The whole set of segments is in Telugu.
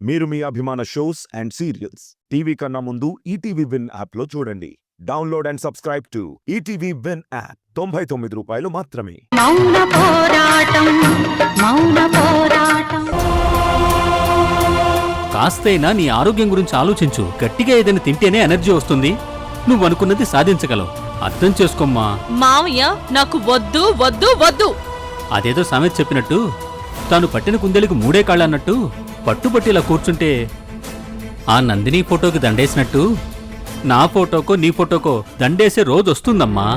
మీరు మీ అభిమాన షోస్ అండ్ సీరియల్స్ టీవీ కన్నా ముందు ఈటీవీ విన్ యాప్లో చూడండి. Download and subscribe to ETV win app. 99 రూపాయలు మాత్రమే. మౌన పోరాటం, మౌన పోరాటం. కాస్తైనా నీ ఆరోగ్యం గురించి ఆలోచించు. గట్టిగా ఏదైనా తింటేనే ఎనర్జీ వస్తుంది. నువ్వు అనుకున్నది సాధించగలవు. అర్థం చేసుకోమ్మా. మావయ్య నాకు వద్దు వద్దు వద్దు. అదేదో సామెత చెప్పినట్టు, తాను పట్టిన కుందేలకు మూడే కాళ్ళన్నట్టు పట్టుబట్టి ఇలా కూర్చుంటే ఆ నందిని ఫోటోకి దండేసినట్టు నా ఫోటోకో నీ ఫోటోకో దండేసే రోజు వస్తుందమ్మా.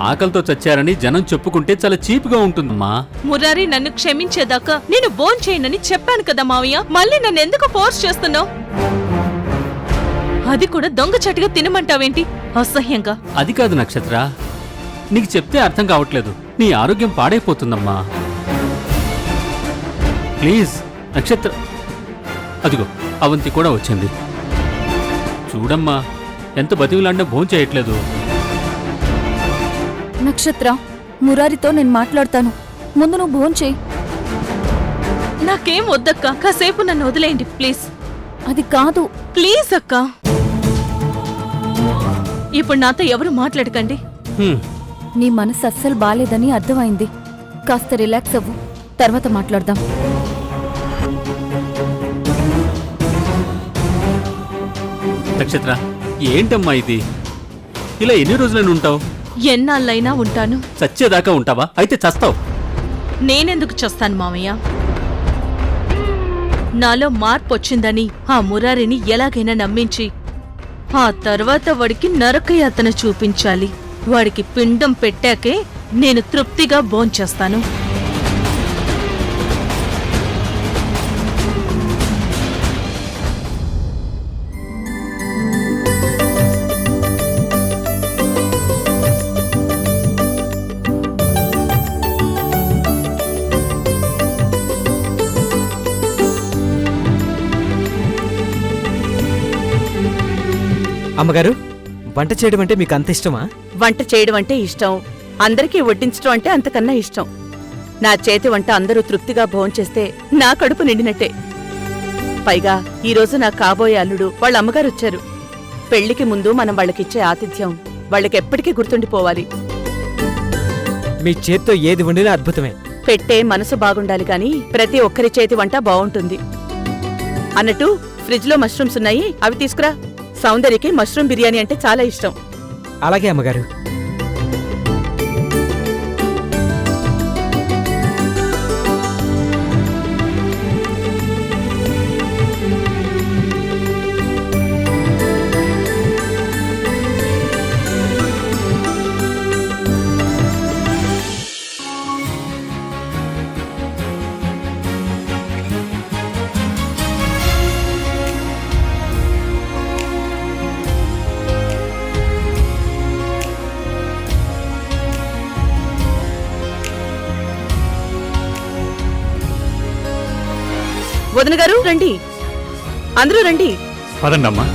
ఆకలితో చచ్చారని జనం చెప్పుకుంటే చాలా చీప్గా ఉంటుందమ్మా. మురారి నన్ను క్షమించేదాకా నేను భోంచేయనని చెప్పాను కదా మావయ్య. మళ్ళీ నన్ను ఎందుకు ఫోర్స్ చేస్తున్నావు? అది కూడా దొంగచాటుగా తినమంటావేంటి? అసహ్యంగా. అది కాదు నక్షత్ర, నీకు చెప్తే అర్థం కావట్లేదు. నీ ఆరోగ్యం పాడైపోతుందమ్మా. ప్లీజ్ నక్షత్ర. అదిగో అవంతి కూడా వచ్చింది. చూడమ్మా, ఎంత బతివిలాడినా భోంచేయట్లేదు. నక్షత్ర, మురారితో నేను మాట్లాడతాను. ముందు నువ్వు భోంచేయి. నాకేం వద్దక్క, కాసేపు నన్ను వదిలేయండి ప్లీజ్. అది కాదు. ప్లీజ్ అక్క, ఇప్పుడు నాతో ఎవరు మాట్లాడకండి. నీ మనసు అస్సలు బాలేదని అర్థమైంది. కాస్త రిలాక్స్ అవ్వు, తర్వాత మాట్లాడదాం. నక్షత్ర, ఏంటమ్మా ఇది? ఇలా ఎన్ని రోజులని ఉంటావు? ఎన్నాళ్ళైనా ఉంటాను. చచ్చేదాకా ఉంటావా? అయితే చస్తావు. నేనెందుకు చస్తాను మామయ్య? నాలో మార్పు వచ్చిందని ఆ మురారిని ఎలాగైనా నమ్మించి ఆ తర్వాత వాడికి నరకయాతన చూపించాలి. వాడికి పిండం పెట్టాకే నేను తృప్తిగా భోంచేస్తాను. అమ్మగారు, వంట చేయడం అంటే మీకు అంత ఇష్టమా? వంట చేయడం అంటే ఇష్టం, అందరికీ వడ్డించడం అంటే అంతకన్నా ఇష్టం. నా చేతి వంట అందరూ తృప్తిగా భోంచేస్తే నా కడుపు నిండినట్టే. పైగా ఈరోజు నా కాబోయే అల్లుడు వాళ్ళ అమ్మగారు వచ్చారు. పెళ్లికి ముందు మనం వాళ్ళకిచ్చే ఆతిథ్యం వాళ్ళకెప్పటికీ గుర్తుండిపోవాలి. మీ చేత్తో ఏది వండినా అద్భుతమే. పెట్టే మనసు బాగుండాలి కాని ప్రతి ఒక్కరి చేతి వంట బావుంటుంది. అన్నట్టు ఫ్రిడ్జ్లో మష్రూమ్స్ ఉన్నాయి, అవి తీసుకురా. సౌందర్యకి మష్రూమ్ బిర్యానీ అంటే చాలా ఇష్టం. అలాగే అమ్మగారు. వదిన గారు రండి, అందరూ రండి. పదండమ్మా.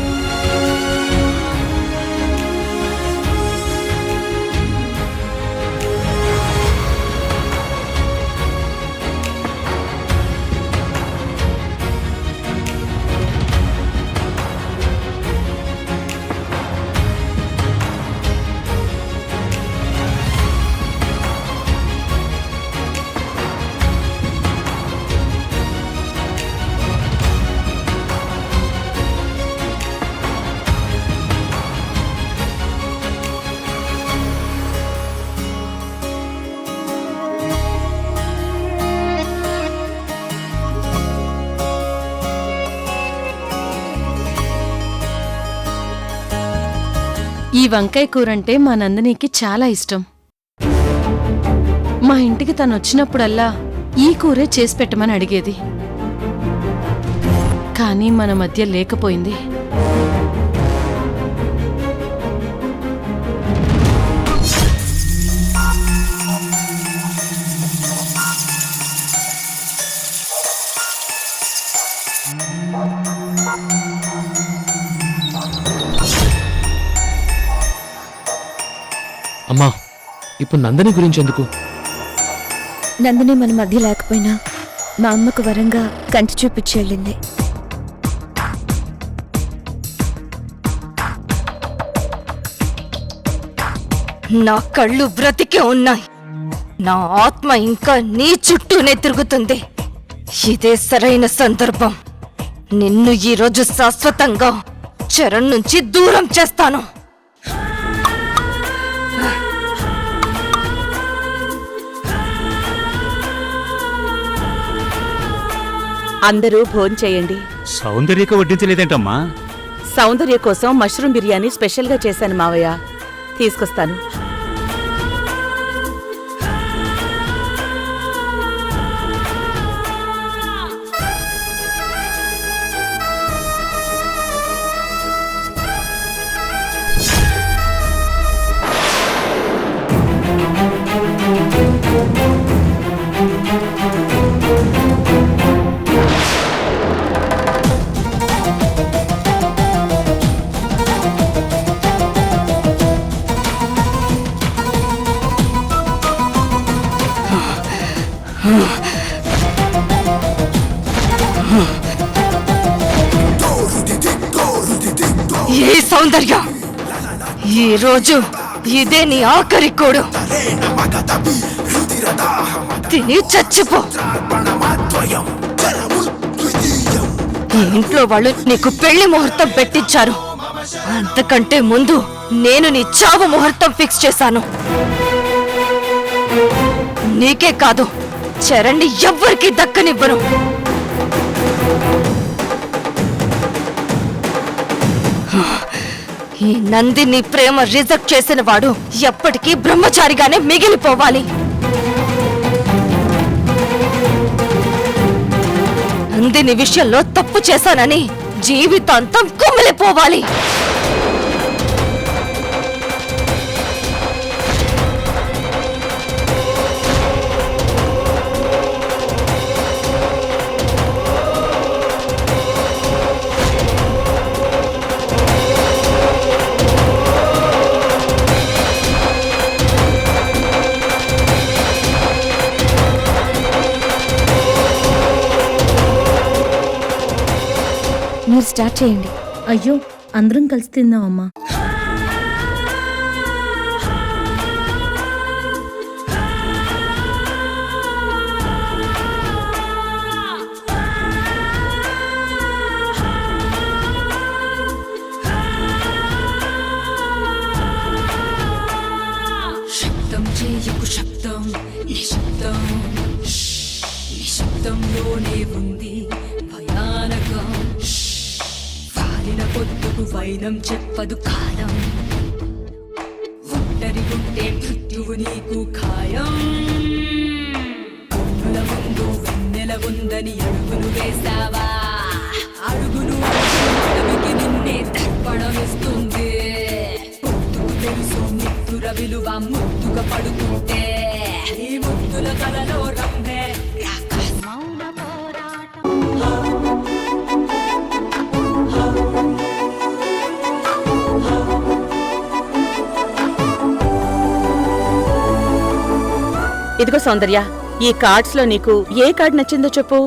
ఈ వంకాయ కూరంటే మా నందినికి చాలా ఇష్టం. మా ఇంటికి తను వచ్చినప్పుడల్లా ఈ కూరే చేసి పెట్టమని అడిగేది. కానీ మన మధ్య లేకపోయింది. అమ్మా, ఇప్పుడు నందిని గురించి ఎందుకు? నందిని మన మధ్య లేకపోయినా మా అమ్మకు వరంగా కంటి చూపించి వెళ్ళింది. నా కళ్ళు బ్రతికే ఉన్నాయి. నా ఆత్మ ఇంకా నీ చుట్టూనే తిరుగుతుంది. ఇదే సరైన సందర్భం. నిన్ను ఈరోజు శాశ్వతంగా చరణ్ నుంచి దూరం చేస్తాను. అందరూ భోంచేయండి. సౌందర్యక వడ్డించలేదేంటమ్మా? సౌందర్య కోసం మష్రూమ్ బిర్యానీ స్పెషల్గా చేశాను మావయ్య. తీసుకొస్తాను. ఏ సౌందర్య, ఈరోజు ఇదే నీ ఆఖరి కోడు. తిని చచ్చిపో. ఈ ఇంట్లో వాళ్ళు నీకు పెళ్లి ముహూర్తం పెట్టించారు. అంతకంటే ముందు నేను నీ చావు ముహూర్తం ఫిక్స్ చేశాను. నీకే కాదు, చరణ్ని ఎవ్వరికీ దక్కనివ్వను. ఈ నందిని ప్రేమ రిజెక్ట్ చేసిన వాడు ఎప్పటికీ బ్రహ్మచారిగానే మిగిలిపోవాలి. నందిని విషయంలో తప్పు చేశానని జీవితాంతం కుమిలిపోవాలి. మీరు స్టార్ట్ చేయండి. అయ్యో, అందరం కలిసి తిందామమ్మా. శబ్దం చేయకు, శబ్దం నిశ్శబ్దం. నిశ్శబ్దంలోనే ఉంది భయానకం. వాలిన పొద్దుకు వైనం చెప్పదు కాలం. ఒంటరి ఉంటే మృత్యువు నీకు ఖాయం. కన్నుల ముందు వెన్నెల ఉందని అడుగులు వేసావా? అడుగులు అడుగుకి నిన్నే తర్పణమిస్తుంది. పొద్దుకు తెలుసు మిత్రుల విలువ ముద్దుగా పడుకుంటే. ఈ ముద్దుల కలలో రంభే మౌన పోరాటం. ఇదిగో సౌందర్య, ఈ కార్డ్స్ లో నీకు ఏ కార్డ్ నచ్చిందో చెప్పు.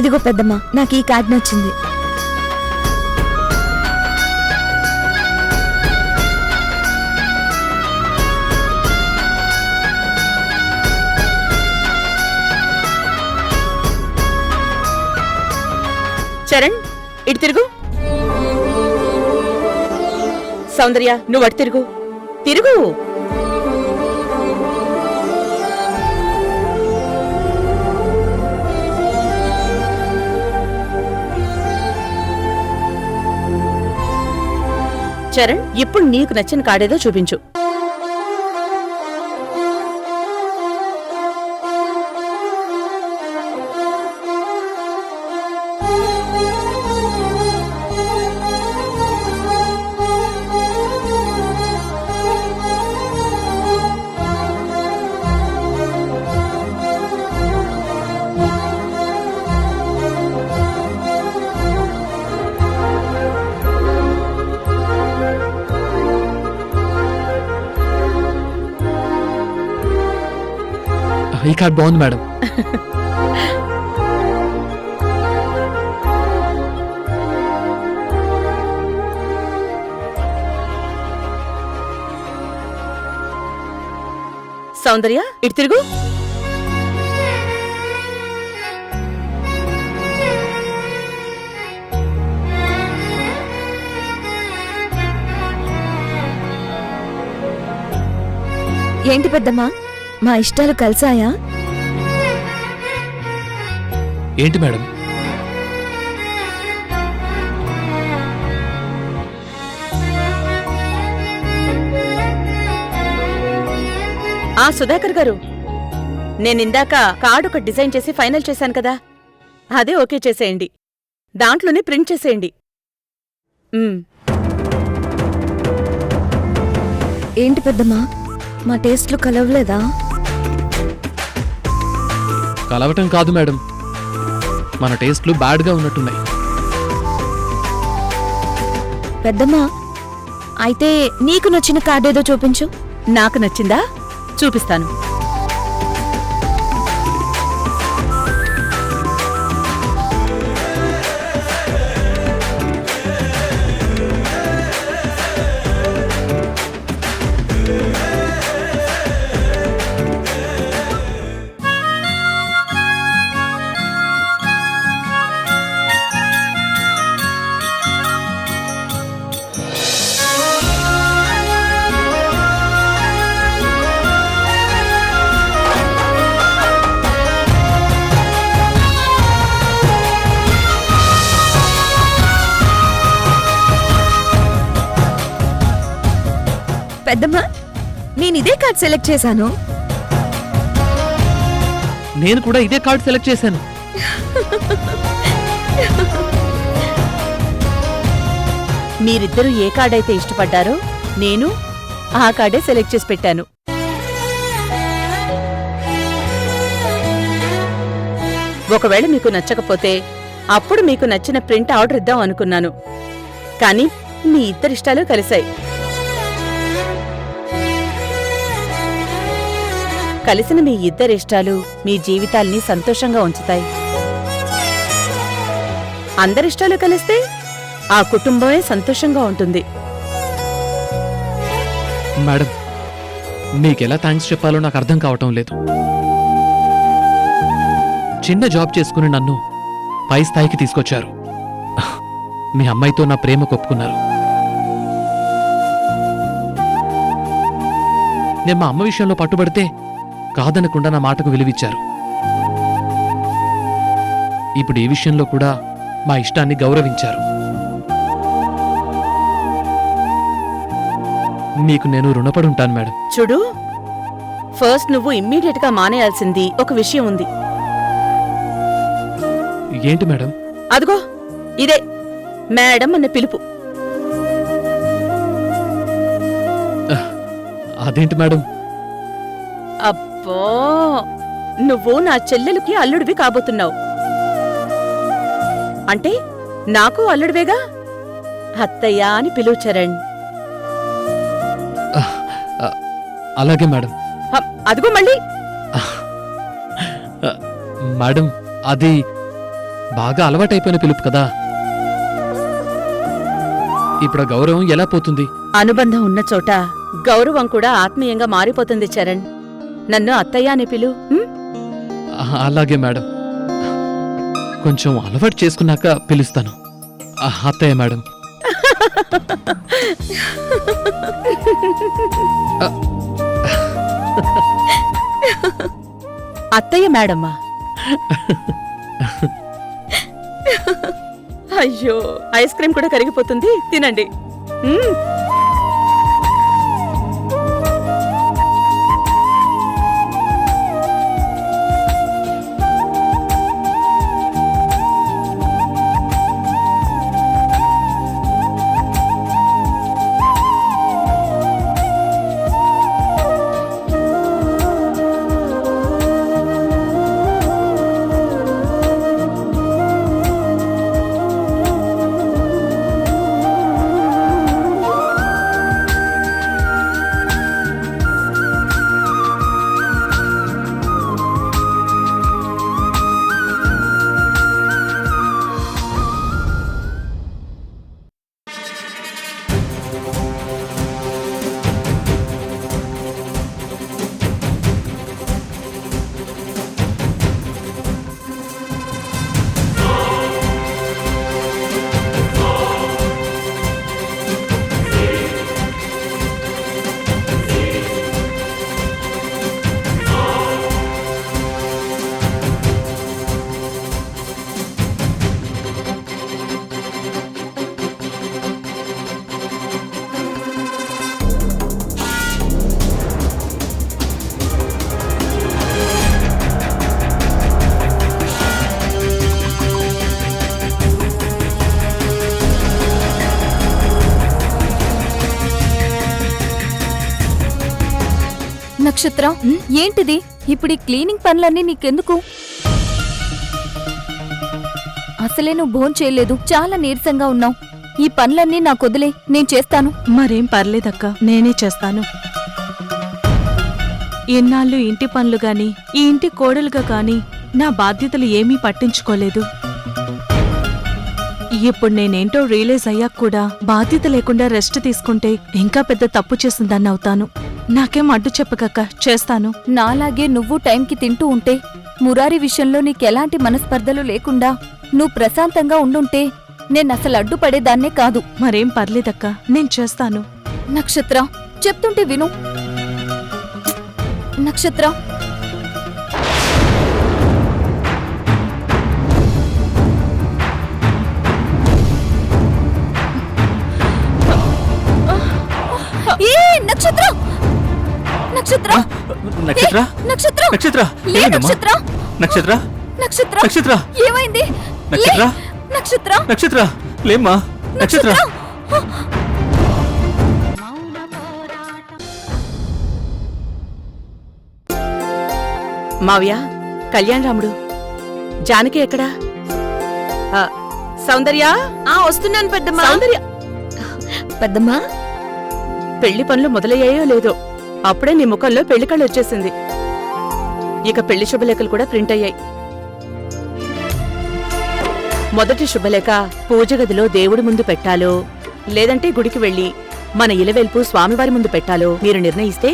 ఇదిగో పెద్దమ్మ, నాకు ఈ కార్డ్ నచ్చింది. చరణ్, ఇటు తిరుగు. సౌందర్య, నువ్వు అటు తిరుగు. తిరుగు. చరణ్, ఇప్పుడు నీకు నచ్చిన కార్డేదో చూపించు. ఈ కార్డ్ బాగుంది మేడం. సౌందర్య ఇటు తిరుగు. ఏంటి పెద్దమ్మా, మా ఇష్టాలు కలిసాయా? ఏంటి మేడం? సుధాకర్ గారు, నేనిందాక కార్డు ఒక డిజైన్ చేసి ఫైనల్ చేశాను కదా, అదే ఓకే చేసేయండి. దాంట్లోనే ప్రింట్ చేసేయండి. ఏంటి పెద్దమ్మా, మా టేస్ట్లు కలవలేదా? కలవటం కాదు మేడం, మన టేస్ట్లు బ్యాడ్గా ఉన్నట్టున్నాయి. పెద్దమ్మా, అయితే నీకు నచ్చిన కార్డేదో చూపించు. నాకు నచ్చిందా? చూపిస్తాను. పెద్దమ్మా, నేనిదే కార్డ్ సెలెక్ట్ చేశాను. నేను కూడా ఇదే కార్డ్ సెలెక్ట్ చేశాను. మీరిద్దరూ ఏ కార్డైతే ఇష్టపడ్డారో నేను ఆ కార్డే సెలెక్ట్ చేసి పెట్టాను. ఒకవేళ మీకు నచ్చకపోతే అప్పుడు మీకు నచ్చిన ప్రింట్ ఆర్డర్ ఇద్దాం అనుకున్నాను. కానీ మీ ఇద్దరిష్టాలు కలిశాయి. కలిసిన మీ ఇద్దరిష్టాలు మీ జీవితాల్ని సంతోషంగా ఉంచుతాయి. అందరిష్టాలు కలిస్తే ఆ కుటుంబమే సంతోషంగా ఉంటుంది. మేడం, మీకెలా థ్యాంక్స్ చెప్పాలో నాకు అర్థం కావటం లేదు. చిన్న జాబ్ చేసుకుని నన్ను పై స్థాయికి తీసుకొచ్చారు. మీ అమ్మాయితో నా ప్రేమ కొప్పుకున్నారు. నేను మా అమ్మ విషయంలో పట్టుబడితే కాదనకుండా నా మాటకు విలువిచ్చారు. ఇప్పుడు ఈ విషయంలో కూడా మా ఇష్టాన్ని గౌరవించారు. మీకు నేను రుణపడి ఉంటాను మేడం. చూడు, ఫస్ట్ నువ్వు ఇమ్మీడియట్ గా మానేయాల్సింది ఒక విషయం ఉంది. ఏంటి మేడం? అదిగో ఇదే మేడం అన్న పిలుపు. అదేంటి మేడం? అబ్బో, నువ్వు నా చెల్లెలికి అల్లుడివి కాబోతున్నావు. అంటే నాకు అల్లుడివేగా. అత్తయ్య అని పిలువు చరణ్. అలాగే మేడం. అదిగో మళ్ళీ. మేడం, అది బాగా అలవాటైపోయిన పిలుపు కదా. ఇప్పుడు గౌరవం ఎలా పోతుంది? అనుబంధం ఉన్న చోట గౌరవం కూడా ఆత్మీయంగా మారిపోతుంది చరణ్. నన్ను అత్తయ్య అని పిలు. అలాగే మేడం, కొంచెం అలవాటు చేసుకున్నాక పిలుస్తాను. అత్తయ్య మేడం. అత్తయ్య మేడమ్మా. అయ్యో, ఐస్ క్రీమ్ కూడా కరిగిపోతుంది, తినండి. నక్షత్ర ఏంటిది ఇప్పుడు ఈ క్లీనింగ్ పనులన్నీ నీకెందుకు? అసలే నువ్వు భోంచేయలేదు, చాలా నీరసంగా ఉన్నావు. ఈ పనులన్నీ నాకొదిలే, నేను చేస్తాను. మరేం పర్లేదక్క, నేనే చేస్తాను. ఎన్నాళ్ళు ఇంటి పనులు గాని ఈ ఇంటి కోడలుగా కాని నా బాధ్యతలు ఏమీ పట్టించుకోలేదు. ఇప్పుడు నేనేంటో రియలైజ్ అయ్యాక కూడా బాధ్యత లేకుండా రెస్ట్ తీసుకుంటే ఇంకా పెద్ద తప్పు చేసిందాన్ని అవుతాను. నాకేం అడ్డు చెప్పకక్క, చేస్తాను. నాలాగే నువ్వు టైంకి తింటూ ఉంటే, మురారి విషయంలో నీకెలాంటి మనస్పర్ధలు లేకుండా నువ్వు ప్రశాంతంగా ఉండుంటే నేనసలు అడ్డుపడేదాన్నే కాదు. మరేం పర్లేదక్క, నేను చేస్తాను. నక్షత్ర చెప్తుంటే విను. నక్షత్ర ఏ నక్షత్ర నక్షత్ర నక్షత్ర ఏ, నక్షత్ర నక్షత్ర లే ఏమైందమ్మా? నక్షత్ర నక్షత్ర నక్షత్ర నక్షత్ర ఏమైంది? నక్షత్ర? లే, నక్షత్ర నక్షత్ర లేమ్మా నక్షత్ర. మావయ్య, కళ్యాణ్ రాముడు, జానకి ఎక్కడా? సౌందర్య, వస్తున్నాను పెద్దమ్మా. సౌందర్య, పెద్దమ్మా పెళ్లి పనులు మొదలయ్యాయో లేదో అప్పుడే నీ ముఖంలో పెళ్లి కళ్ళు వచ్చేసింది. ఇక పెళ్లి శుభలేఖలు కూడా ప్రింట్ అయ్యాయి. మొదటి శుభలేఖ పూజ గదిలో దేవుడి ముందు పెట్టాలో లేదంటే గుడికి వెళ్లి మన ఇలవెల్పు స్వామివారి ముందు పెట్టాలో మీరు నిర్ణయిస్తే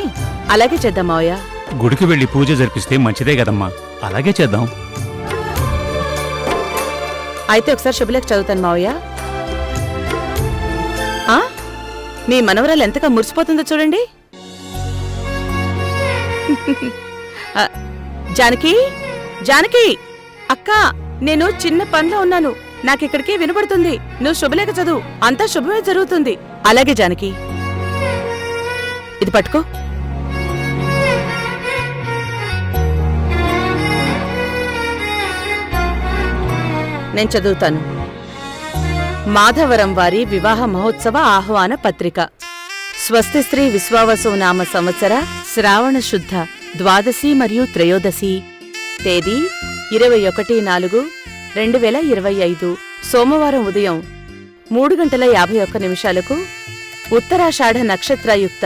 అలాగే చేద్దాం మావయ్య. గుడికి వెళ్లి పూజ జరిపిస్తే మంచిదే కదమ్మా, అలాగే చేద్దాం. అయితే ఒకసారి శుభలేఖ చదువుతాను మావయ్య. ఆ? మీ మనవరాలు ఎంతగా మురిసిపోతుందో చూడండి. ఆ, జానకి, జానకి అక్క, నేను చిన్న పనిలో ఉన్నాను, నాకిక్కడికి వినపడుతుంది. నువ్వు శుభలేఖ చదువు, అంతా శుభమే జరుగుతుంది. అలాగే జానకి, ఇది పట్టుకో. నేను చదువుతాను. మాధవరం వారి వివాహ మహోత్సవ ఆహ్వాన పత్రిక. స్వస్తి శ్రీ విశ్వావసు నామ సంవత్సర శ్రావణ శుద్ధ ద్వాదశి మరియు త్రయోదశి తేదీ 21/4/2025 సోమవారం ఉదయం 3:51 ఉత్తరాషాఢ నక్షత్రయుక్త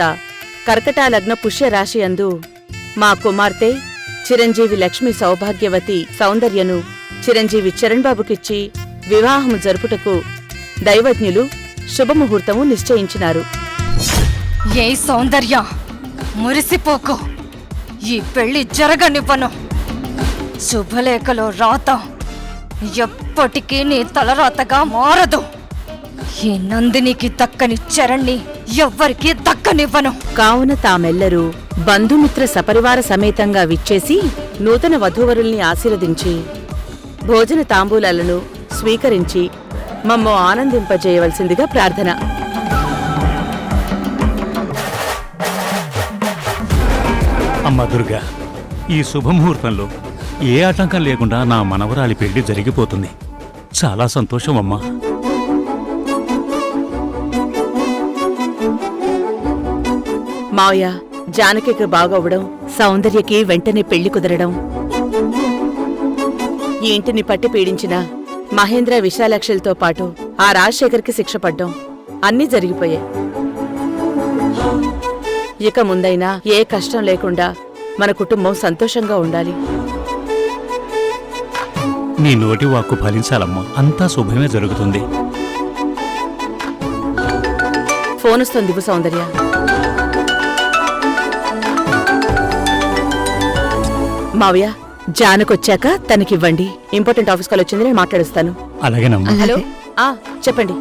కర్కటాలగ్న పుష్యరాశి అందు మా కుమార్తె చిరంజీవి లక్ష్మి సౌభాగ్యవతి సౌందర్యను చిరంజీవి చరణ్ బాబుకిచ్చి వివాహము జరుపుటకు దైవజ్ఞులు శుభముహూర్తము నిశ్చయించినారు. ఏ సౌందర్య, మురిసిపోకు, ఈ పెళ్లి జరగనివ్వను. శుభలేఖలో రాత ఎప్పటికీ నీ తలరాతగా మారదు. ఈ నందినికి దక్కని చరణ్ని ఎవ్వరికీ దక్కనివ్వను. కావున తామెల్లరూ బంధుమిత్ర సపరివార సమేతంగా విచ్చేసి నూతన వధూవరుల్ని ఆశీర్వదించి భోజన తాంబూలాలను స్వీకరించి మమ్ము ఆనందింపజేయవలసిందిగా ప్రార్థన. అమ్మా దుర్గా, ఈ శుభముహూర్తంలో ఏ ఆటంకం లేకుండా నా మనవరాలి పెళ్లి జరిగిపోతుంది. చాలా సంతోషం అమ్మా. మావయ్య, జానకికి బాగవ్వడం, సౌందర్యకి వెంటనే పెళ్లి కుదరడం, ఈ ఇంటిని పట్టి పీడించిన మహేంద్ర విశాలాక్షలతో పాటు ఆ రాజశేఖర్కి శిక్ష పడ్డం అన్నీ జరిగిపోయాయి. ఇక ముందైనా ఏ కష్టం లేకుండా మన కుటుంబం సంతోషంగా ఉండాలి. నీ నోటి వాక్కు ఫలించాలమ్మా, అంతా శుభమే జరుగుతుంది. ఫోన్ వస్తుంది సౌందర్య. మావయ్య, జానకొచ్చాక తనకివ్వండి. ఇంపార్టెంట్ ఆఫీస్ కాల్ వచ్చింది, నేను మాట్లాడుస్తాను. అలాగేనమ్మా. హలో, చెప్పండి.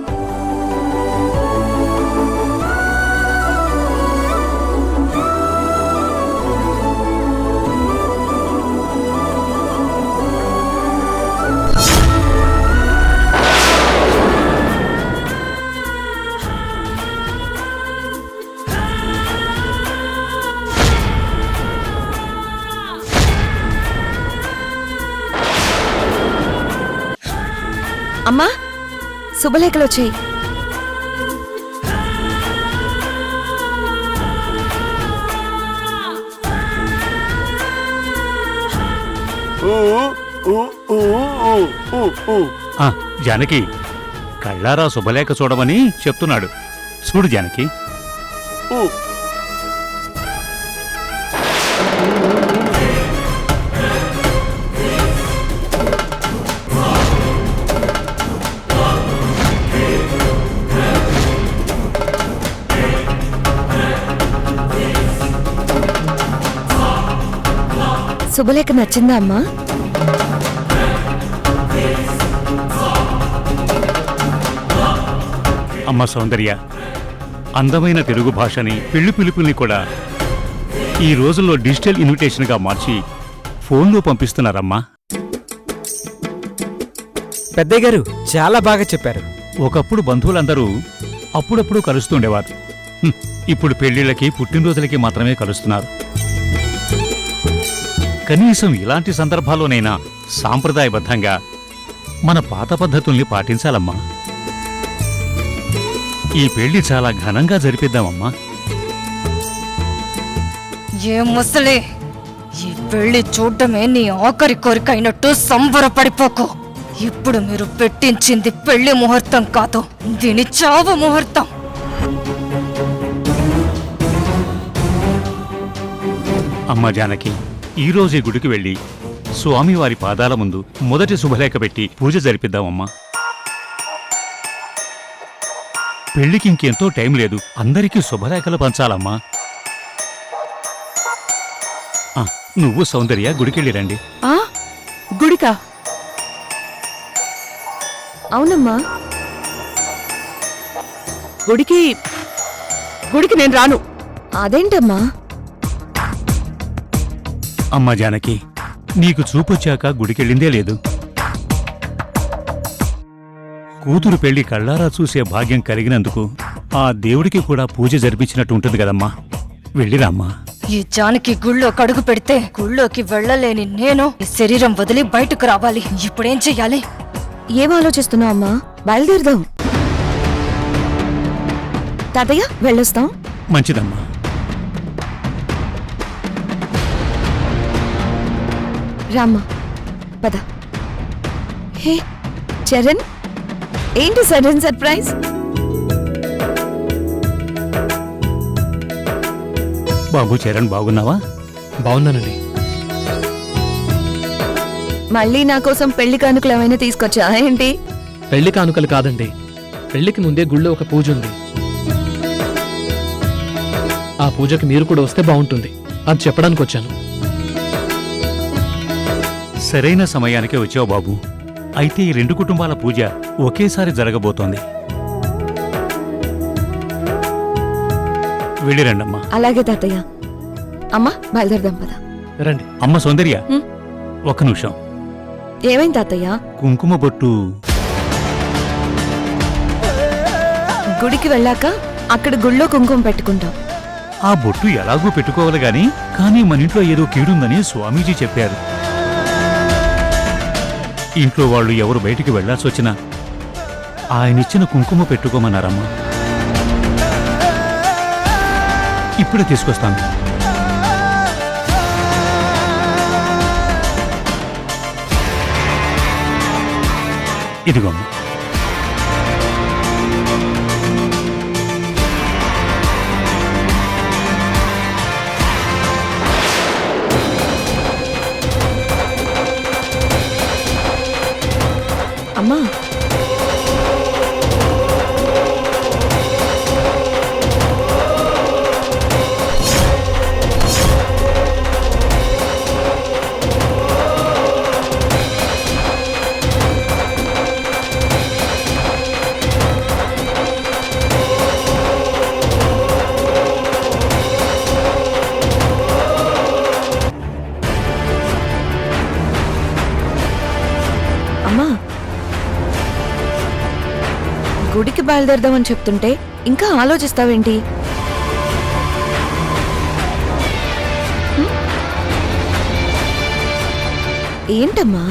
అమ్మా, శుభలేఖలు వచ్చాయి. ఆ, జానకి కళ్ళారా శుభలేఖ చూడమని చెప్తున్నాడు. చూడు జానకి. శుభలేఖ నచ్చిందా అమ్మా? అమ్మ సౌందర్య, అందమైన తెలుగు భాషని పెళ్లి పిలుపుల్ని కూడా ఈ రోజుల్లో డిజిటల్ ఇన్విటేషన్గా మార్చి ఫోన్లో పంపిస్తున్నారమ్మా. పెద్దయ్య గారు చాలా బాగా చెప్పారు. ఒకప్పుడు బంధువులందరూ అప్పుడప్పుడు కలుస్తుండేవారు. ఇప్పుడు పెళ్లిళ్ళకి పుట్టినరోజులకి మాత్రమే కలుస్తున్నారు. కనీసం ఇలాంటి సందర్భాల్లోనైనా సాంప్రదాయబద్ధంగా మన పాత పద్ధతుల్ని పాటించాలమ్మా. ఈ పెళ్లి చాలా ఘనంగా జరిపిద్దామమ్మా. ఏ ముసలి, ఈ పెళ్లి చూడటమే నీ ఆఖరి కోరిక అయినట్టు సంబరపడిపోకు. ఇప్పుడు మీరు పెట్టించింది పెళ్లి ముహూర్తం కాదు, దీని చావు ముహూర్తం. అమ్మా జానకి, ఈ రోజే గుడికి వెళ్ళి స్వామివారి పాదాల ముందు మొదటి శుభలేఖ పెట్టి పూజ జరిపిద్దామమ్మా. పెళ్లికి ఇంకెంతో టైం లేదు, అందరికీ శుభలేఖలు పంచాలమ్మా. నువ్వు సౌందర్య గుడికెళ్ళి రండి. గుడికా? అవునమ్మా. గుడికి నేను రాను. అదేంటమ్మా? అమ్మా జానకి, నీకు చూపొచ్చాక గుడికెళ్ళిందే లేదు. కూతురు పెళ్లి కళ్ళారా చూసే భాగ్యం కలిగినందుకు ఆ దేవుడికి కూడా పూజ జరిపించినట్టు ఉంటుంది కదమ్మా. వెళ్ళిరామ్మా. ఈ జానకి గుళ్ళో కడుగు పెడితే గుళ్ళోకి వెళ్ళలేని నేను ఈ శరీరం వదిలి బయటకు రావాలి. ఇప్పుడేం చెయ్యాలి? ఏం ఆలోచిస్తున్నావు అమ్మా? బయలుదేరదాం. తాతయ్య వెళ్ళొస్తాం. మంచిదమ్మా. రామ్మా పద. హే చరణ్, ఏంటి సడన్ సర్ప్రైజ్? బాబు చరణ్, బాగున్నావా? బాగున్నానండి. మళ్ళీ నా కోసం పెళ్లి కానుకలు ఏమైనా తీసుకొచ్చా ఏంటి? పెళ్లి కానుకలు కాదండి, పెళ్లికి ముందే గుళ్ళో ఒక పూజ ఉంది. ఆ పూజకి మీరు కూడా వస్తే బాగుంటుంది, అది చెప్పడానికి వచ్చాను. సరైన సమయానికే వచ్చావు బాబు. అయితే ఈ రెండు కుటుంబాల పూజ ఒకేసారి జరగబోతోంది. వెళ్ళిరండమ్మా. అలాగే తాతయ్య. అమ్మా బయలుదేరదాం పద. రండి. అమ్మ సౌందర్య, ఒక నిమిషం. ఏమైంది తాతయ్య? కుంకుమ బొట్టు. గుడికి వెళ్ళాక అక్కడ గుళ్ళో కుంకుమ పెట్టుకుంటాం. ఆ బొట్టు ఎలాగూ పెట్టుకోవాలి గాని, కానీ మన ఇంట్లో ఏదో కీడుందని స్వామీజీ చెప్పారు. ఇంట్లో వాళ్ళు ఎవరు బయటికి వెళ్లాల్సి వచ్చినా ఆయనిచ్చిన కుంకుమ పెట్టుకోమన్నారమ్మా. ఇప్పుడే తీసుకొస్తాను. ఇదిగోమ్మా. అమ్మా అమ్మా గుడికి బయలుదేరదామని చెప్తుంటే ఇంకా ఆలోచిస్తావేంటి? ఏంటమ్మా?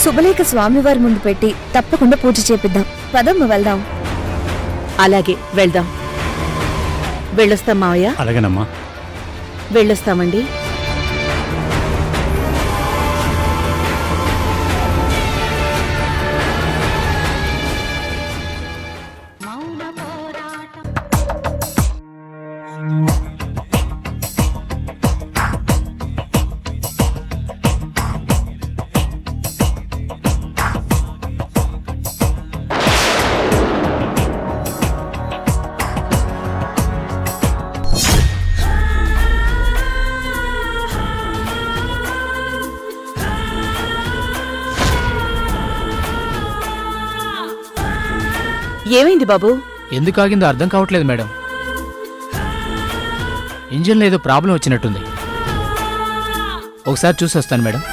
శుభలేఖ స్వామివారి ముందు పెట్టి తప్పకుండా పూజ చేపిద్దాం. పదమ్మ వెళ్దాం. అలాగే వెళ్దాం. వెళ్ళొస్తాం మావయ్య. అలాగేనమ్మా. వెళ్ళొస్తామండి. ఏమైంది బాబు? ఎందుకు ఆగిందో అర్థం కావట్లేదు మేడం. ఇంజిన్లో ఏదో ప్రాబ్లం వచ్చినట్టుంది. ఒకసారి చూసి వస్తాను మేడం.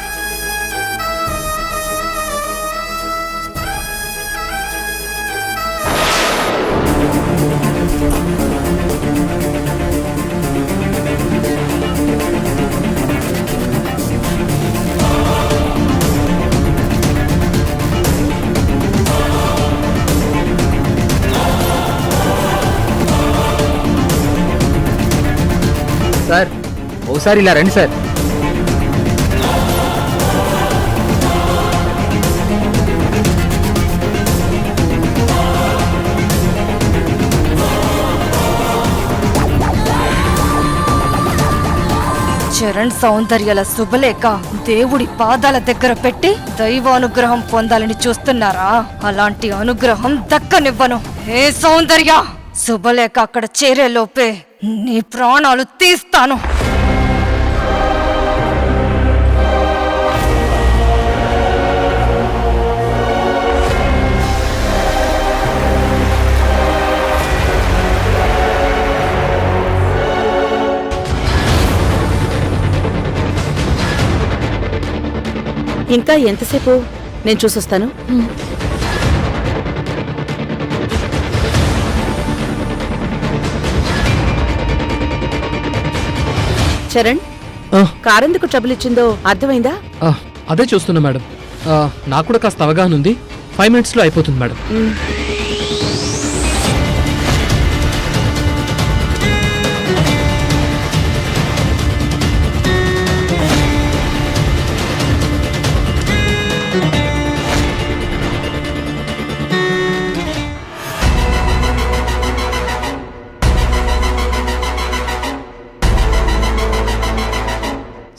సార్ ఒకసారి ఇలా రండి సార్. చరణ్ సౌందర్యాల శుభలేఖ దేవుడి పాదాల దగ్గర పెట్టి దైవానుగ్రహం పొందాలని చూస్తున్నారా? అలాంటి అనుగ్రహం దక్కనివ్వను. హే సౌందర్య, శుభలేఖ అక్కడ చేరేలోపే నీ ప్రాణాలు తీస్తాను. ఇంకా ఎంతసేపు? నేను చూసొస్తాను. చరణ్, కారెందుకు ట్రబుల్ ఇచ్చిందో అర్థమైందా? అదే చూస్తున్నా మేడం. నాకు కూడా కాస్త అవగాహన ఉంది. 5 minutesలో అయిపోతుంది మేడం.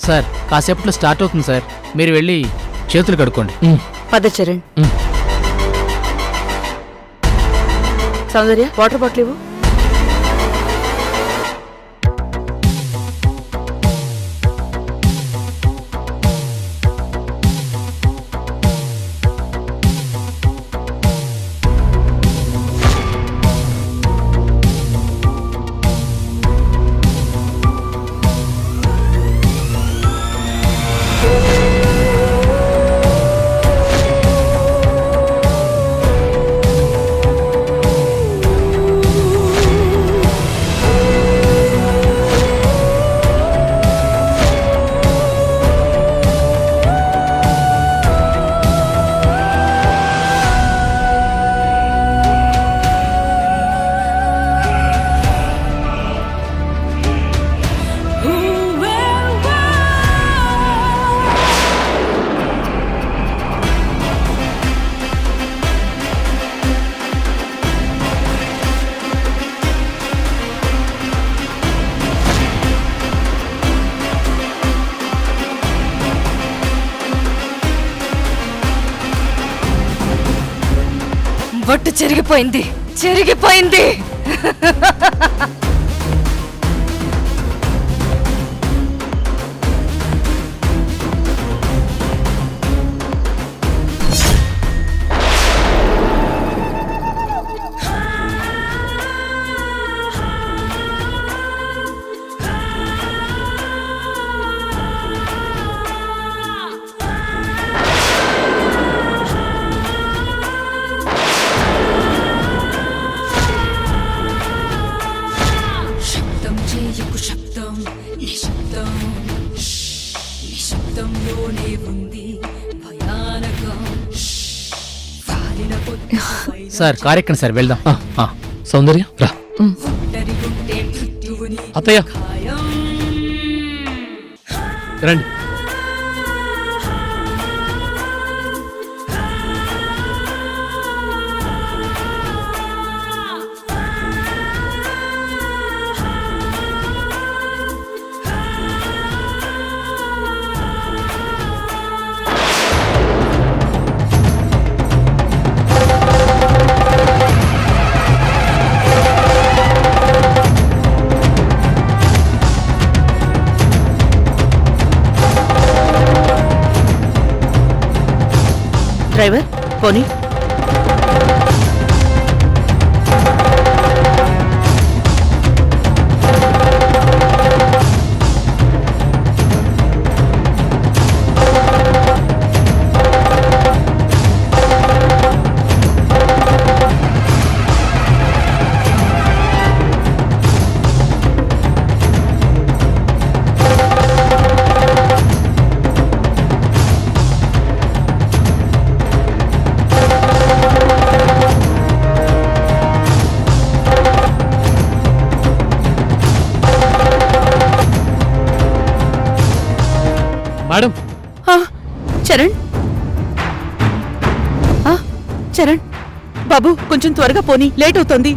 సార్ కాసేపట్లో స్టార్ట్ అవుతుంది సార్. మీరు వెళ్ళి చేతులు కడుక్కోండి. పద చరణ్. సౌందర్య, వాటర్ బాటిల్ ఇవ్వు. బొట్టు చెరిగిపోయింది, చెరిగిపోయింది. సార్ కార్ ఎక్కండి సార్, వెళ్దాం. సౌందర్య రా. అత్తయ్య రండి. డ్రైవర్ పోనీ. మేడం ఆ, చరణ్ ఆ, చరణ్ బాబు కొంచెం త్వరగా పోనీ, లేట్ అవుతోంది.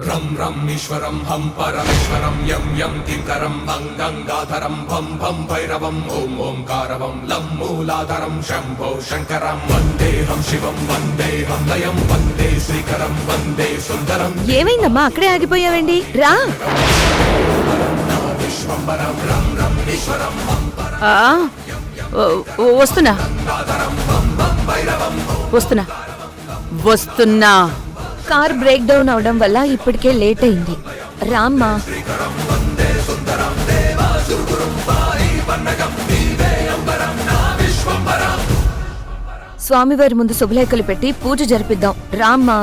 రం రం ఈశ్వరం హం పరమేశ్వరం యం యం కింకరం భం గంగాధరం భం భం భైరవం ఓం ఓంకారవం లం మూలాధరం శంభో శంకరం వందేహం శివం వందేహం లయం వందే శ్రీకరం వందే సుందరం. ఏమైందమ్మా అక్కడే ఆగిపోయావండి? రా. విశ్వంబరం రం రం ఈశ్వరం హం ఆ, వస్తున్నా వస్తున్నా వస్తున్నా. కార్ బ్రేక్ డౌన్ అవడం వల్ల ఇప్పటికే లేట్ అయింది. రామ్మా. స్వామివారి ముందు శుభలేఖలు పెట్టి పూజ జరిపిద్దాం. రామ్మా.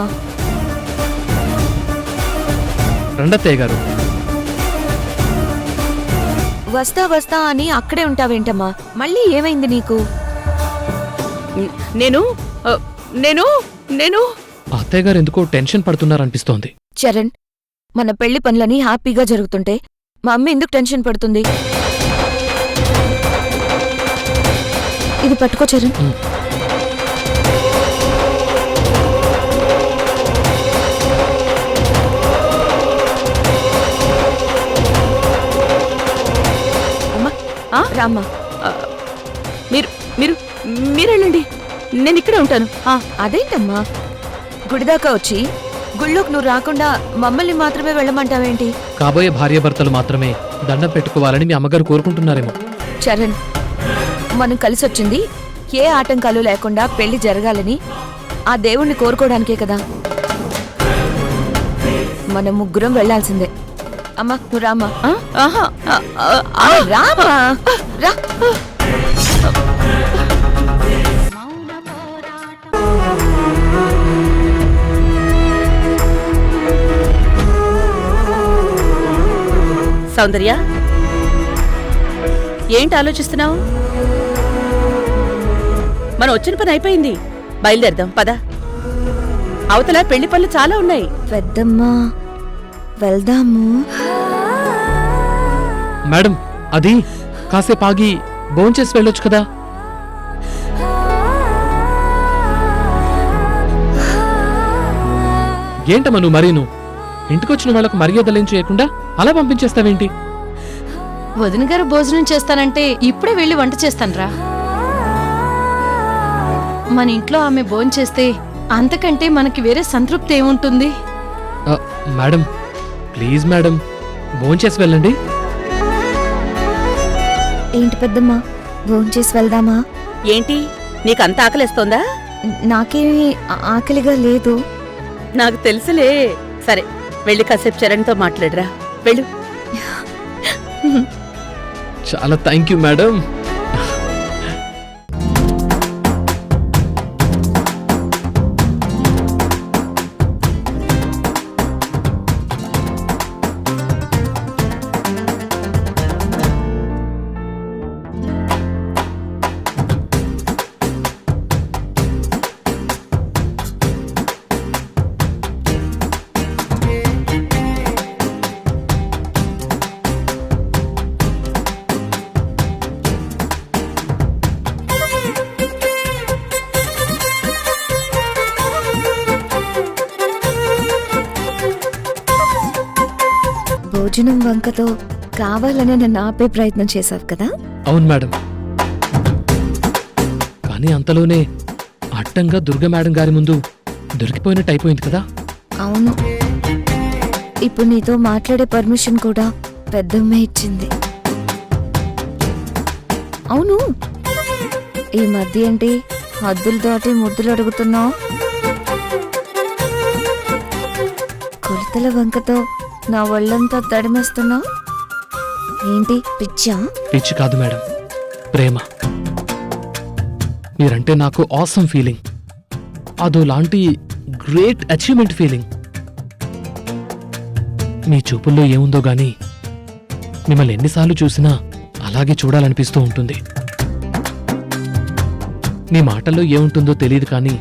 రండత్తయ్య గారు. వస్తా వస్తా అని అక్కడే ఉంటావేంటమ్మా? మళ్ళీ ఏమైంది నీకు? నేను నేను నేను అత్తయ్య గారు ఎందుకో టెన్షన్ పడుతున్నారనిపిస్తోంది. చరణ్, మన పెళ్లి పనులని హ్యాపీగా జరుగుతుంటే మా అమ్మ ఎందుకు టెన్షన్ పడుతుంది? ఇది పట్టుకో చరణ్. ఆ? రామ్మా. మీరు మీరు మీరెళ్ళండి, నేను ఇక్కడే ఉంటాను. అదేంటమ్మా, గుడిదాకా వచ్చి గుళ్ళోకి నువ్వు రాకుండా మమ్మల్ని మాత్రమే వెళ్ళమంటావేంటి? కాబోయే భార్యాభర్తలు మాత్రమే దండం పెట్టుకోవాలని మీ అమ్మగారు కోరుకుంటున్నారేమో. చరణ్, మనం కలిసొచ్చింది ఏ ఆటంకాలు లేకుండా పెళ్లి జరగాలని ఆ దేవుణ్ణి కోరుకోవడానికే కదా. మనం ముగ్గురం వెళ్లాల్సిందే. అమ్మా నువ్వు రామ్మా. రామ్మా రా. సౌందర్య, ఏంటి ఆలోచిస్తున్నావు? మనం వచ్చిన పని అయిపోయింది, బయలుదేరదాం పద. అవతల పెళ్లి పనులు చాలా ఉన్నాయి. పెద్దమ్మా వెళ్దాము. మేడం, అది కాసేపు ఆగి భోంచేసి వెళ్ళొచ్చు కదా. ఏంటమ్మా నువ్వు మరీను ఇంటికొచ్చిన వాళ్లకు మర్యాదలేం చేయకుండా అలా పంపించేస్తావేంటి? వదిన గారు భోజనం చేస్తానంటే ఇప్పుడే వెళ్ళి వంట చేస్తానురా. మన ఇంట్లో ఆమె భోంచేస్తే అంతకంటే మనకి వేరే సంతృప్తి ఏముంటుంది? మేడం ప్లీజ్ మేడం, భోంచేసి వెళ్ళండి. ఏంటి పెద్దమ్మా, భోంచేసి వెళ్దామా? ఏంటి నీకంత ఆకలిస్తోందా? నాకేమీ ఆకలిగా లేదు. నాకు తెలుసులే. సరే వెళ్ళి కాసేపు చరణ్తో మాట్లాడరా, వెళ్ళు. చాలా థ్యాంక్ యూ మేడం. భోజనం వంకతో కావాలనే నన్ను ఆపే ప్రయత్నం చేశావు కదా? అవును మేడం. కానీ అంతలోనే అడ్డంగా దుర్గా మేడం గారి ముందు దొరికిపోయినట్టు అయిపోయింది కదా. అవును, ఇప్పుడు నీతో మాట్లాడే పర్మిషన్ కూడా పెద్దమ్మే ఇచ్చింది. అవును, ఈ మధ్య ఏంటి హద్దులు దాటి ముద్దులు అడుగుతున్నావు? కొలతల వంకతో నా ఒళ్ళంతా తడిమేస్తున్నావు ఏంటి? పిచ్చా? పిచ్చి కాదు మేడం, ప్రేమ. మీరంటే నాకు ఆసమ్ ఫీలింగ్, అదో లాంటి గ్రేట్ అచీవ్మెంట్ ఫీలింగ్. మీ చూపుల్లో ఏముందో గాని మిమ్మల్ని ఎన్నిసార్లు చూసినా అలాగే చూడాలనిపిస్తూ ఉంటుంది. మీ మాటల్లో ఏముంటుందో తెలియదు కానీ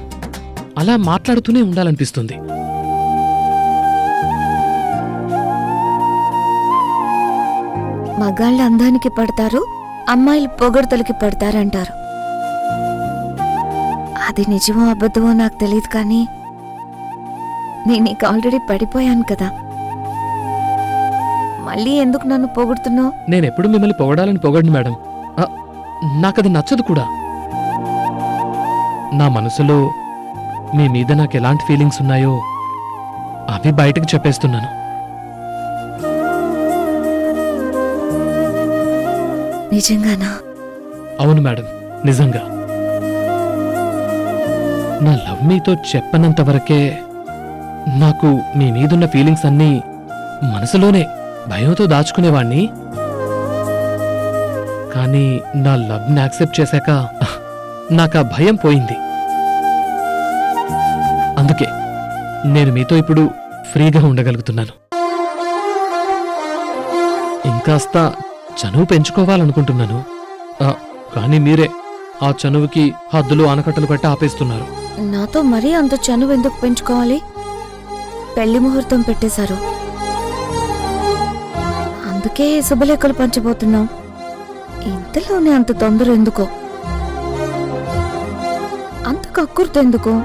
అలా మాట్లాడుతూనే ఉండాలనిపిస్తుంది. మగాళ్ళ అందానికి పడతారు, అమ్మాయిలు పొగడ్తలకి పడతారంటారు. అది నిజమో అబద్ధమో నాకు తెలియదు కానీ నేను నీకు ఆల్రెడీ పడిపోయాను కదా. మళ్ళీ ఎందుకు నన్ను పొగుడుతున్నావు? నేనెప్పుడు మిమ్మల్ని పొగడాలని పొగడను మేడం. నాకది నచ్చదు కూడా. నా మనసులో మీ మీద నాకు ఎలాంటి ఫీలింగ్స్ ఉన్నాయో అవి బయటకు చెప్పేస్తున్నాను. నిజంగానా? అవును మేడం, నిజంగా. నా లవ్ మీతో చెప్పనంత వరకే నాకు మీ మీదున్న ఫీలింగ్స్ అన్నీ మనసులోనే భయంతో దాచుకునేవాణ్ణి. కానీ నా లవ్ని యాక్సెప్ట్ చేశాక నాకా భయం పోయింది. అందుకే నేను మీతో ఇప్పుడు ఫ్రీగా ఉండగలుగుతున్నాను. ఇంకాస్త చనువు పెంచుకోవాలనుకుంటున్నాను. కానీ మీరే ఆ చనువుకి హద్దులు ఆనకట్టలు పెట్టి ఆపేస్తున్నారు. నాతో మరీ అంత చనువు ఎందుకు పెంచుకోవాలి? పెళ్లి ముహూర్తం పెట్టేశారు, అందుకే శుభలేఖలు పంచబోతున్నాం. ఇంతలోనే అంత తొందర ఎందుకో? అంత కక్కుర్తెందుకు?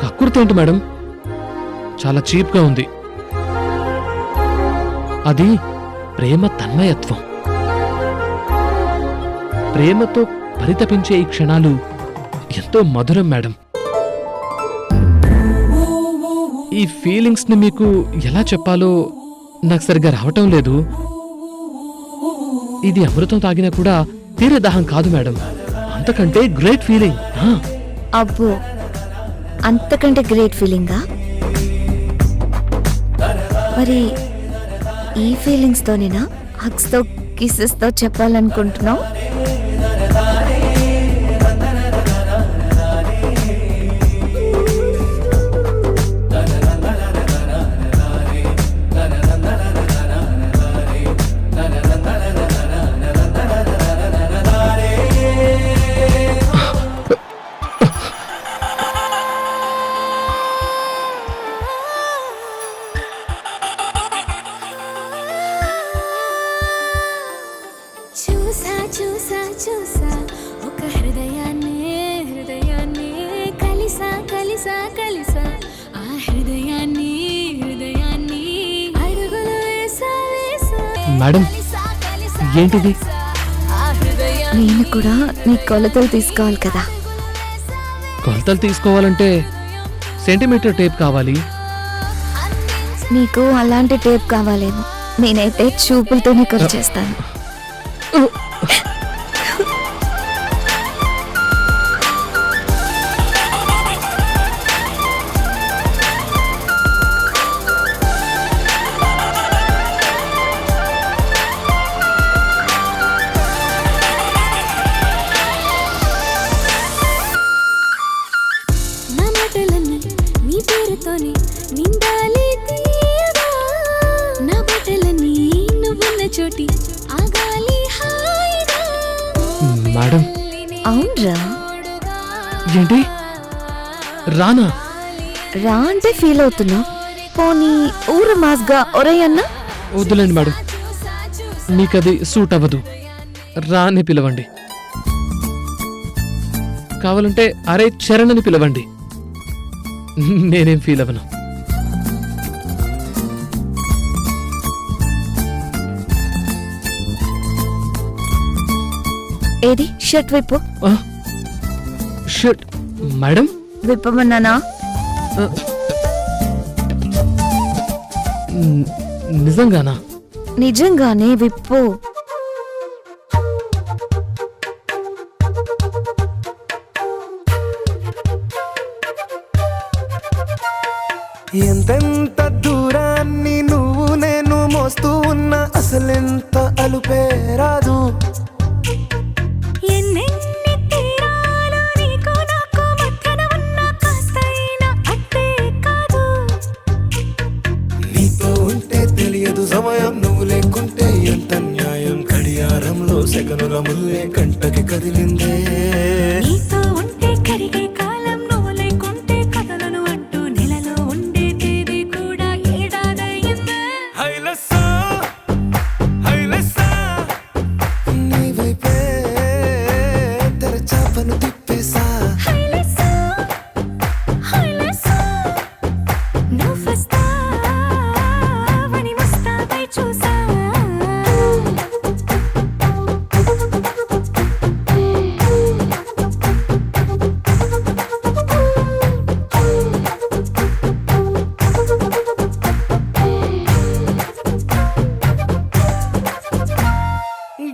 కక్కుర్తేంటి మేడం? చాలా చీప్గా ఉంది. అది ప్రేమ తన్మయత్వం. ప్రేమతో పరితపించే ఈ క్షణాలు ఎంతో మధురం మేడం. ఈ ఫీలింగ్స్ ని మీకు ఎలా చెప్పాలో నాకు సరిగ్గా రావటం లేదు. ఇది అమృతం తాగినా కూడా తీరే దాహం కాదు మేడం, అంతకంటే గ్రేట్ ఫీలింగ్. అబ్బో, అంతకంటే గ్రేట్ ఫీలింగా? మరి ఈ ఫీలింగ్స్ తోనేనా హగ్స్ తో కిసెస్ తో చెప్పాలనుకుంటున్నావు? మేడం, ఏంటిది? నేను కూడా నీ కొలతలు తీసుకోవాలి కదా. కొలతలు తీసుకోవాలంటే సెంటీమీటర్ టేప్ కావాలి. నీకు అలాంటి టేప్ కావాలేమో, నేనైతే చూపులతోనే ఖర్చు చేస్తాను. మేడం, అవునరా? ఏంటి రానా? రా అంటే ఫీల్ అవుతున్నా. పోనీ ఊరు మాస్గా ఒరయ్యన్నా? వద్దులేండి మేడం, మీకది సూట్ అవ్వదు. రాని పిలవండి. కావాలంటే అరే చరణ్ అని పిలవండి, నేనేం ఫీల్ అవ్వను. ఏది షర్ట్ విప్పు. Shirt madam. విప్పమన్నానా? నిజంగానా? నిజంగానే విప్పు. ఎంతెంత దూరాన్ని నువ్వు నేను మోస్తూ ఉన్నా అసలెంత అలుపే రాదు. ఎన్నెన్ని తీరాలు నీకు నాకు మధ్యన ఉన్న కాస్తైనా అట్టే కాదు. నీతో ఉంటే తెలియదు సమయం, నువ్వు లేకుంటే ఎంత న్యాయం. గడియారంలో సెకనుల ముల్లే కంటకి కదిలిందే. నీతో ఉంటే కరిగే కాలం, నువ్వు లేకుంటే కథలను అంటూ నెలలో ఉండే తేదీ కూడా ఏడాదయ్యిందే. హైలెస్సా హైలెస్సా నీ వైపే తెరచాపను తిప్పేసా. హైలెస్సా, హైలెస్సా, నువ్వు వస్తావని ముస్తాబై చూసా.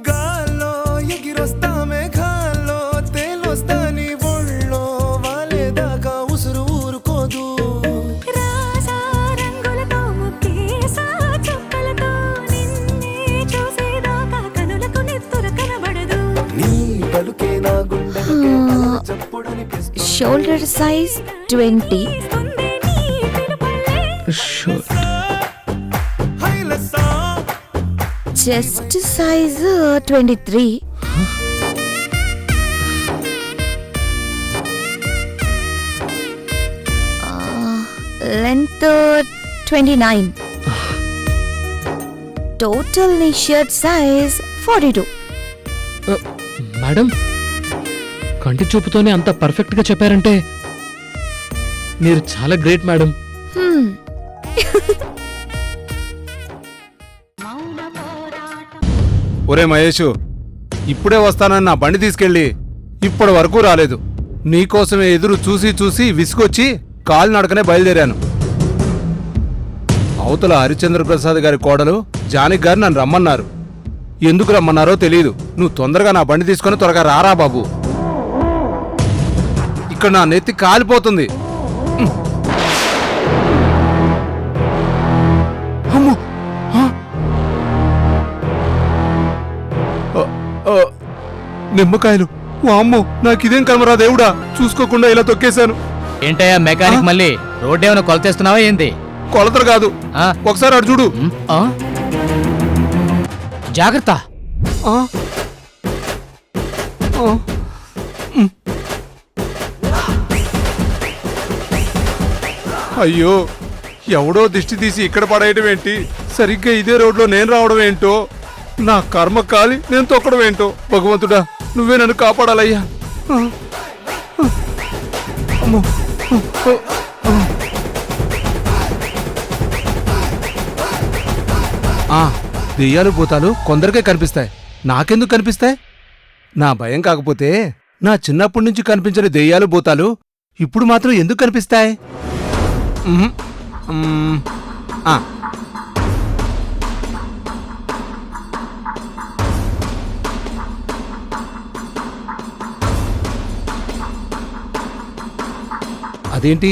గాల్లో ఎగిరొస్తా మేఘాల్లో తేలొస్తా నీ ఒళ్ళో వాలేదాకా ఉసురు ఊరుకోదు. రాసా రంగులతో ముక్కేసా చుక్కలతో నిన్నే చూసేదాకా కనులకు నెత్తురు కనబడదు. నీ పలుకే నా గుండెలకే అలల చప్పుడనిపిస్తుంది. Shoulder size 20. ఇస్తుంది నీ పిలుపుల్లే. షర్ట్ హైలెస్సా చెస్ట్ సైజ్ 23. లెంత్ 29. టోటల్ నీ షర్ట్ సైజ్ 42. మేడం, కంటి చూపుతోనే అంత పర్ఫెక్ట్ గా చెప్పారంటే మీరు చాలా గ్రేట్ మేడం. ఒరే మహేషు, ఇప్పుడే వస్తానని నా బండి తీసుకెళ్ళి ఇప్పటి వరకు రాలేదు. నీకోసమే ఎదురు చూసి చూసి విసుగొచ్చి కాలినడకనే బయలుదేరాను. అవతల హరిశ్చంద్ర ప్రసాద్ గారి కోడలు జానకి గారు నన్ను రమ్మన్నారు. ఎందుకు రమ్మన్నారో తెలియదు. నువ్వు తొందరగా నా బండి తీసుకొని త్వరగా రారా బాబు. ఇక్కడ నా నెత్తి కాలిపోతుంది. అమ్మో! నిమ్మకాయలు! అమ్మో, నాకిదేం కలమరా దేవుడా, చూసుకోకుండా ఇలా తొక్కేశాను. ఏంటయ్యా మెకానిక్ మళ్ళీ రోడ్ ఏమైనా కొలతేస్తున్నావా ఏంది? కొలతలు కాదు, ఒకసారి అటు చూడు. జాగ్రత్త. అయ్యో, ఎవడో దిష్టి తీసి ఇక్కడ పడేయడం ఏంటి? సరిగ్గా ఇదే రోడ్లో నేను రావడం ఏంటో? నా కర్మ కాలి నేను తొక్కడం ఏంటో? భగవంతుడా, నువ్వే నన్ను కాపాడాలయ్యా. అమ్మో! దెయ్యాలు భూతాలు కొందరికే కనిపిస్తాయి, నాకెందుకు కనిపిస్తాయి? నా భయం కాకపోతే నా చిన్నప్పటి నుంచి కనిపించిన దెయ్యాలు భూతాలు ఇప్పుడు మాత్రం ఎందుకు కనిపిస్తాయి? అదేంటి,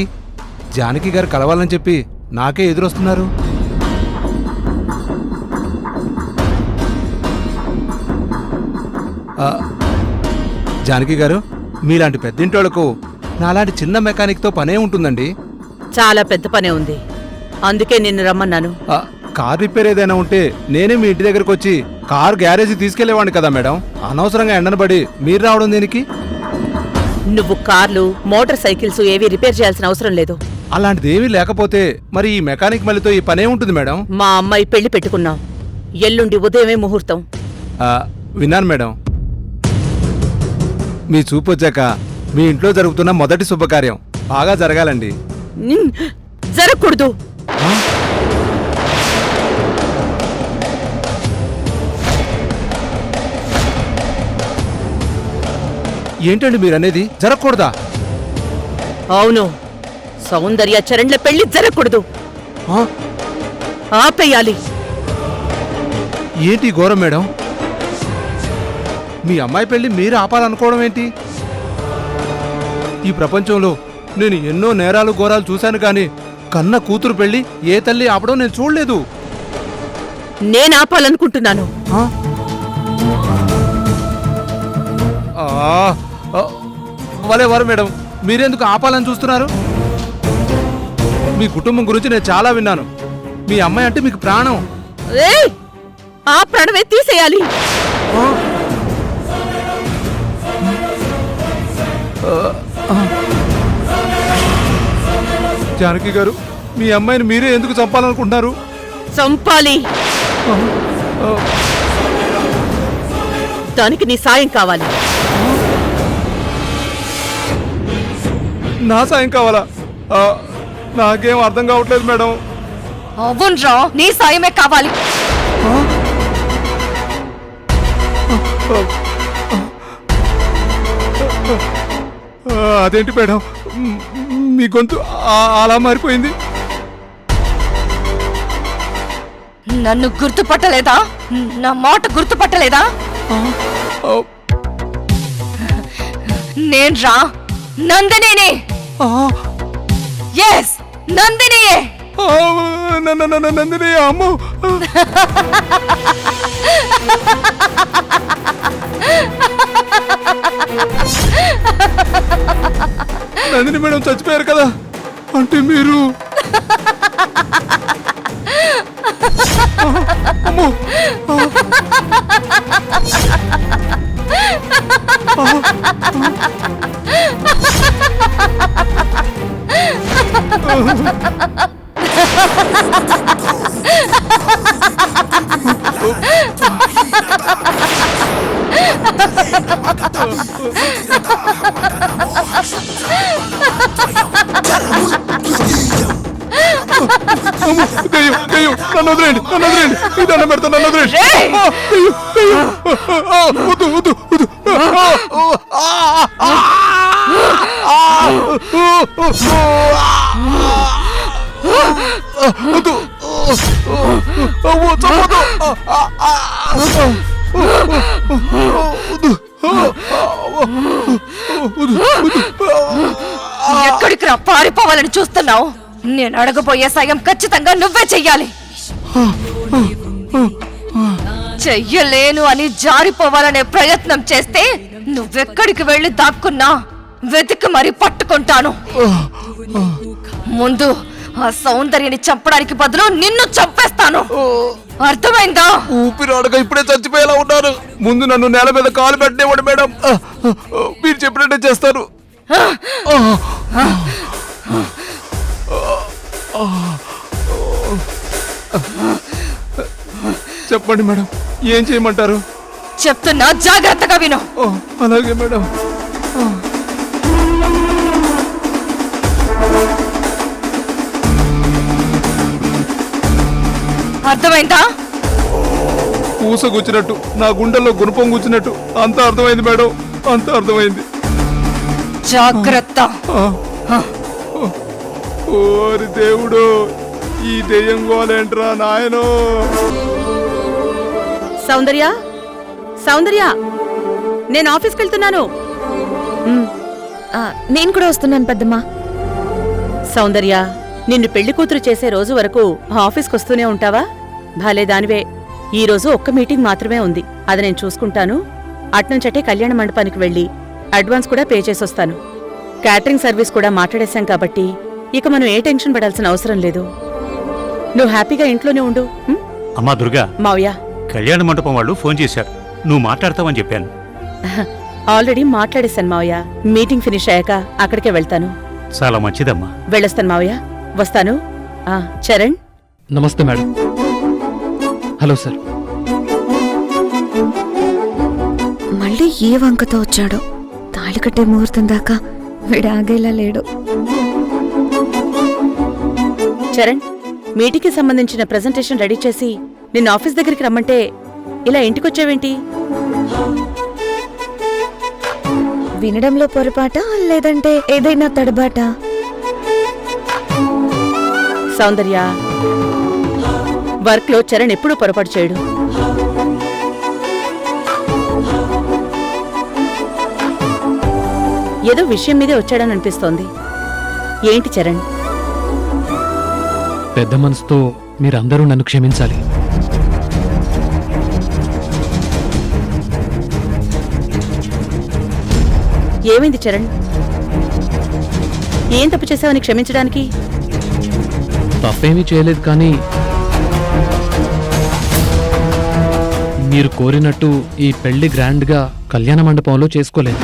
జానకి గారు కలవాలని చెప్పి నాకే ఎదురొస్తున్నారు? జానకి గారు, మీలాంటి పెద్దింటోళ్లకు నాలాంటి చిన్న మెకానిక్తో పనే ఉంటుందండి. చాలా పెద్ద పనే ఉంది, అందుకే నిన్ను రమ్మన్నాను. కార్ రిపేర్ ఏదైనా ఉంటే నేనే మీ ఇంటి దగ్గరకు వచ్చి కార్ గ్యారేజీ తీసుకెళ్లేవాడిని కదా మేడం. అనవసరంగా ఎండనబడి మీరు రావడం దేనికి? నువ్వు కార్లు, మోటార్ సైకిల్స్ ఏవి రిపేర్ చేయాల్సిన అవసరం లేదు. అలాంటిదేమీ లేకపోతే మరి ఈ మెకానిక్ మళ్ళీతో ఈ పనే ఉంటుంది మేడం. మా అమ్మాయి పెళ్లి పెట్టుకున్నాం, ఎల్లుండి ఉదయమే ముహూర్తం. విన్నాను మేడం. మీ చూపు వచ్చాక మీ ఇంట్లో జరుగుతున్న మొదటి శుభకార్యం బాగా జరగాలండి. జరగకూడదు. ఏంటండి మీరనేది జరగకూడదా? అవును, సౌందర్య చరణ్ల పెళ్లి జరగకూడదు, ఆ? ఆపేయాలి. ఏంటి ఘోరం మేడం? మీ అమ్మాయి పెళ్లి మీరు ఆపాలనుకోవడం ఏంటి? ఈ ప్రపంచంలో నేను ఎన్నో నేరాలు ఘోరాలు చూశాను కానీ కన్న కూతురు పెళ్లి ఏ తల్లి ఆపడం నేను చూడలేదు. నేను ఆపాలనుకుంటున్నాను. ఆ? వరే మేడం, మీరెందుకు ఆపాలని చూస్తున్నారు? మీ కుటుంబం గురించి నేను చాలా విన్నాను. మీ అమ్మాయి అంటే మీకు ప్రాణం. ఏయ్! ఆ ప్రాణమే తీసేయాలి. జానకి గారు, మీ అమ్మాయిని మీరే ఎందుకు చంపాలనుకుంటున్నారు? చంపాలి. దానికి నీ సాయం కావాలి. నా సాయం కావాలా? నాకేం అర్థం కావట్లేదు మేడం. అవునరా, నీ సాయమే కావాలి. అదేంటి మేడం, మీ గొంతు అలా మారిపోయింది? నన్ను గుర్తుపట్టలేదా? నా మాట గుర్తుపట్టలేదా? నేను రా నందినిని. ఎస్, నందినియే. నందిని అమ్మో. నందిని మేడం చచ్చిపోయారు కదా? అంటే మీరు అమ్మో. నన్ను వదిలేండి, నన్ను వదిలేండి, ఈ దండం పెడతా, నన్ను వదిలేండి. వద్దు వద్దు వద్దు. వద్దు, ఎక్కడికి రా పారిపోవాలని చూస్తున్నావు? నేను అడగబోయే సాయం ఖచ్చితంగా నువ్వే చెయ్యాలి. చెయ్యలేను అని జారిపోవాలనే ప్రయత్నం చేస్తే నువ్వెక్కడికి వెళ్ళి దాక్కున్నా వెతికి మరీ పట్టుకుంటాను. ముందు ఆ సౌందర్యని చంపడానికి బదులు నిన్ను చంపేస్తాను. అర్థమైందా? ఊపిరాడగా ఇప్పుడే చచ్చిపోయేలా ఉన్నారు. ముందు నన్ను నేల మీద కాలు పెట్టేవాడు మేడం. మీరు చెప్పినట్టే చేస్తారు. చెప్పండి మేడం, ఏం చేయమంటారు? చెప్తున్నా, జాగ్రత్తగా విను. అలాగే మేడం. అర్థమైందా? పూస గుచ్చినట్టు, నా గుండెల్లో గుణపం గుచ్చినట్టు అంత అర్థమైంది మేడం, అంత అర్థమైంది. జాగ్రత్త. ఓరి దేవుడు, ఈ దెయ్యం గోలేంట్రా నాయనో. సౌందర్య, సౌందర్య, నేను ఆఫీస్కి వెళ్తున్నాను. నేను కూడా వస్తున్నాను పెద్దమ్మా. సౌందర్య, నిన్ను పెళ్లి కూతురు చేసే రోజు వరకు ఆఫీస్కి వస్తూనే ఉంటావా? భలే దానివే. ఈ రోజు ఒక్క మీటింగ్ మాత్రమే ఉంది, అది నేను చూసుకుంటాను. అట్నుంచటే కళ్యాణ మండపానికి వెళ్ళి అడ్వాన్స్ కూడా పే చేసొస్తాను. క్యాటరింగ్ సర్వీస్ కూడా మాట్లాడేశాం కాబట్టి ఇక మనం ఏ టెన్షన్ పడాల్సిన అవసరం లేదు. నువ్వు హ్యాపీగా ఇంట్లోనే ఉండు. అమ్మా దుర్గా, మావయ్య, కళ్యాణ మండపం వాళ్ళు ఫోన్ చేశారు, నువ్వు మాట్లాడతావని చెప్పాను. ఆల్రెడీ మాట్లాడేశాను మావయ్య. మీటింగ్ ఫినిష్ అయ్యాక అక్కడికే వెళ్తాను. చాలా మంచిదమ్మా. వెళ్ళొస్తాను మావయ్య, వస్తాను. చరణ్. నమస్తే మేడం. Hello sir. మళ్ళీ ఏ వంకతో వచ్చాడో? తాళి కట్టే ముహూర్తం దాకా వీడు ఆగేలా లేడు. చరణ్, మీటింగ్కి సంబంధించిన ప్రెజెంటేషన్ రెడీ చేసి నిన్న ఆఫీస్ దగ్గరికి రమ్మంటే ఇలా ఇంటికొచ్చావేంటి? వినడంలో పొరపాట లేదంటే ఏదైనా తడబాట? సౌందర్య, వర్క్ లో చరణ్ ఎప్పుడూ పొరపాటు చేయడు. ఏదో విషయం మీదే వచ్చాడని అనిపిస్తోంది. ఏంటి చరణ్? పెద్ద మనసుతో మీరందరూ నన్ను క్షమించాలి. ఏమైంది చరణ్? ఏం తప్పు చేశావని క్షమించడానికి? తప్పేమీ చేయలేదు, కానీ మీరు కోరినట్టు ఈ పెళ్లి గ్రాండ్గా కళ్యాణ మండపంలో చేసుకోలేదు.